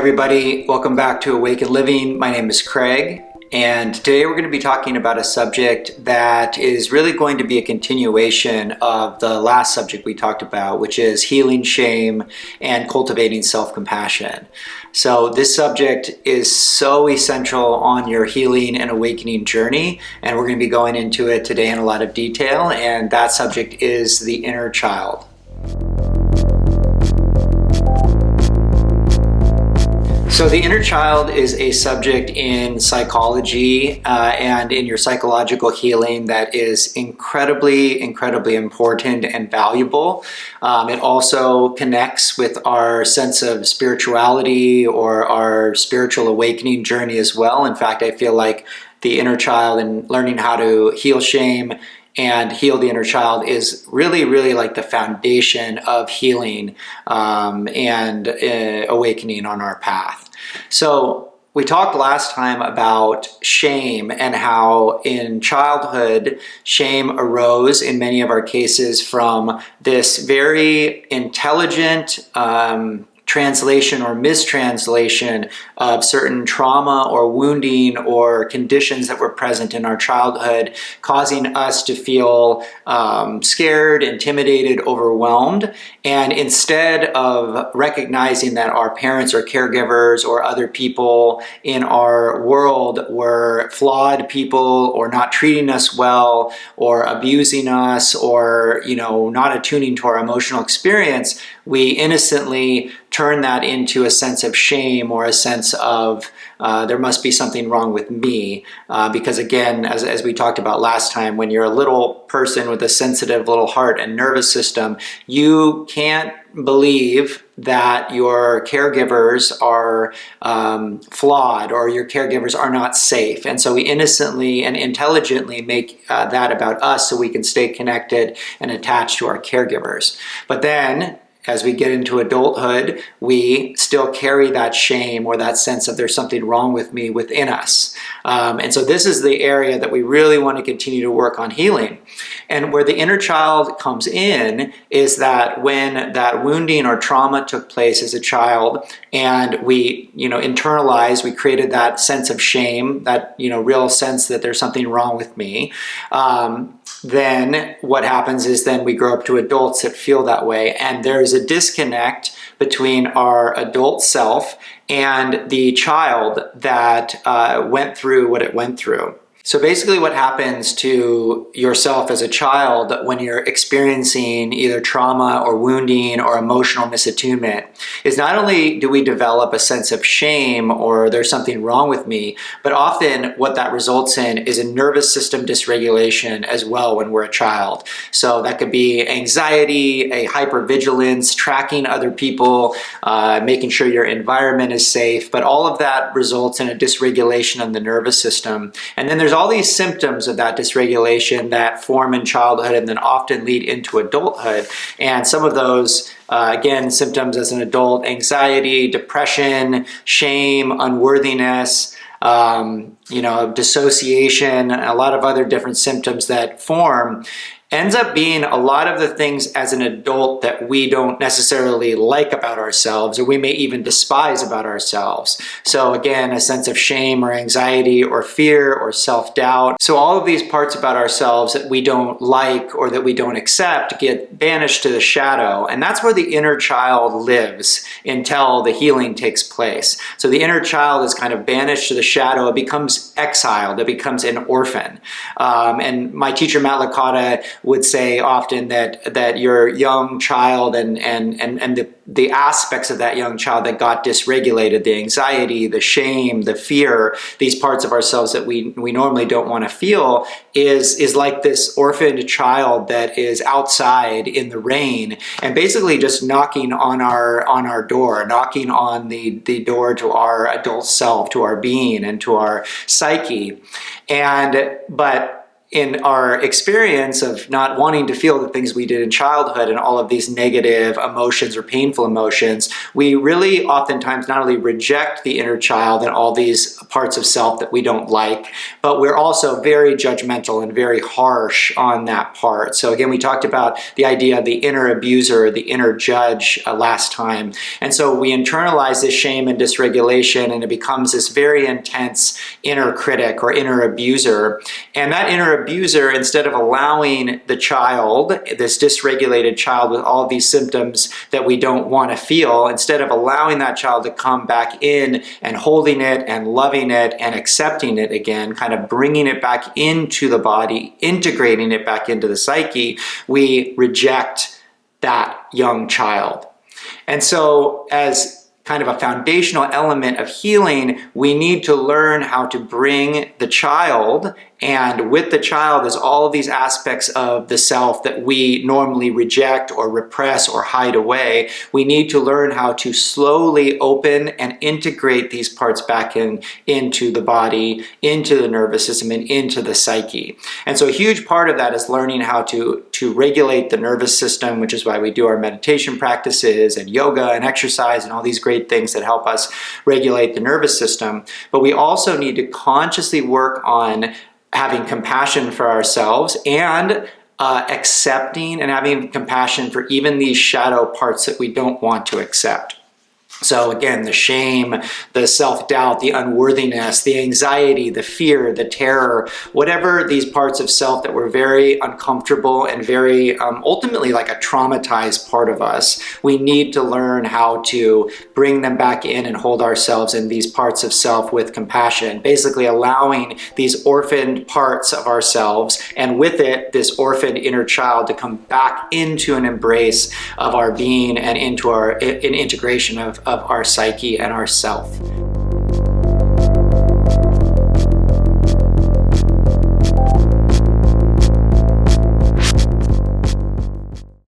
everybody, welcome back to Awaken Living. My name is Craig, and today we're going to be talking about a subject that is really going to be a continuation of the last subject we talked about, which is healing shame and cultivating self-compassion. So this subject is so essential on your healing and awakening journey, and we're going to be going into it today in a lot of detail, and that subject is the inner child. So the inner child is a subject in psychology and in your psychological healing that is incredibly important and valuable. It also connects with our sense of spirituality or our spiritual awakening journey as well. In fact, I feel like the inner child and learning how to heal shame and heal the inner child is really like the foundation of healing and awakening on our path. So we talked last time about shame and how in childhood shame arose in many of our cases from this very intelligent translation or mistranslation of certain trauma or wounding or conditions that were present in our childhood, causing us to feel scared, intimidated, overwhelmed. And instead of recognizing that our parents or caregivers or other people in our world were flawed people or not treating us well or abusing us or, not attuning to our emotional experience, we innocently turn that into a sense of shame or a sense of there must be something wrong with me. Because again, as we talked about last time, when you're a little person with a sensitive little heart and nervous system, you can't believe that your caregivers are flawed or your caregivers are not safe. And so we innocently and intelligently make that about us so we can stay connected and attached to our caregivers. But then, as we get into adulthood, we still carry that shame or that sense of there's something wrong with me within us. And so this is the area that we really want to continue to work on healing. And where the inner child comes in is that when that wounding or trauma took place as a child and we, internalized, we created that sense of shame, that, real sense that there's something wrong with me. Then what happens is then we grow up to adults that feel that way, and there's a disconnect between our adult self and the child that went through what it went through. So basically what happens to yourself as a child when you're experiencing either trauma or wounding or emotional misattunement is not only do we develop a sense of shame or there's something wrong with me, but often what that results in is a nervous system dysregulation as well when we're a child. So that could be anxiety, a hypervigilance, tracking other people, making sure your environment is safe, but all of that results in a dysregulation of the nervous system. And then there's all these symptoms of that dysregulation that form in childhood and then often lead into adulthood. And some of those, again, symptoms as an adult: anxiety, depression, shame, unworthiness, dissociation, a lot of other different symptoms that form, ends up being a lot of the things as an adult that we don't necessarily like about ourselves, or we may even despise about ourselves. So again, a sense of shame or anxiety or fear or self-doubt. So all of these parts about ourselves that we don't like or that we don't accept get banished to the shadow. And that's where the inner child lives until the healing takes place. So the inner child is kind of banished to the shadow. It becomes exiled. It becomes an orphan. And my teacher, Matt Licata, would say often that your young child and the aspects of that young child that got dysregulated, the anxiety, the shame, the fear, these parts of ourselves that we normally don't want to feel, is like this orphaned child that is outside in the rain and basically just knocking on our door, knocking on the door to our adult self, to our being and to our psyche. But in our experience of not wanting to feel the things we did in childhood and all of these negative emotions or painful emotions, we really oftentimes not only reject the inner child and all these parts of self that we don't like, but we're also very judgmental and very harsh on that part. So again, we talked about the idea of the inner abuser, the inner judge last time. And so we internalize this shame and dysregulation, and it becomes this very intense inner critic or inner abuser. And that inner abuser, instead of allowing the child, this dysregulated child with all these symptoms that we don't want to feel, instead of allowing that child to come back in and holding it and loving it and accepting it again, kind of bringing it back into the body, integrating it back into the psyche, we reject that young child. And so as kind of a foundational element of healing, we need to learn how to bring the child, and with the child is all of these aspects of the self that we normally reject or repress or hide away. We need to learn how to slowly open and integrate these parts back into the body, into the nervous system, and into the psyche. And so a huge part of that is learning how to regulate the nervous system, which is why we do our meditation practices and yoga and exercise and all these great things that help us regulate the nervous system. But we also need to consciously work on having compassion for ourselves and accepting and having compassion for even these shadow parts that we don't want to accept. So again, the shame, the self-doubt, the unworthiness, the anxiety, the fear, the terror, whatever these parts of self that were very uncomfortable and very ultimately like a traumatized part of us, we need to learn how to bring them back in and hold ourselves in these parts of self with compassion, basically allowing these orphaned parts of ourselves, and with it, this orphaned inner child, to come back into an embrace of our being and into an integration of our psyche and our self.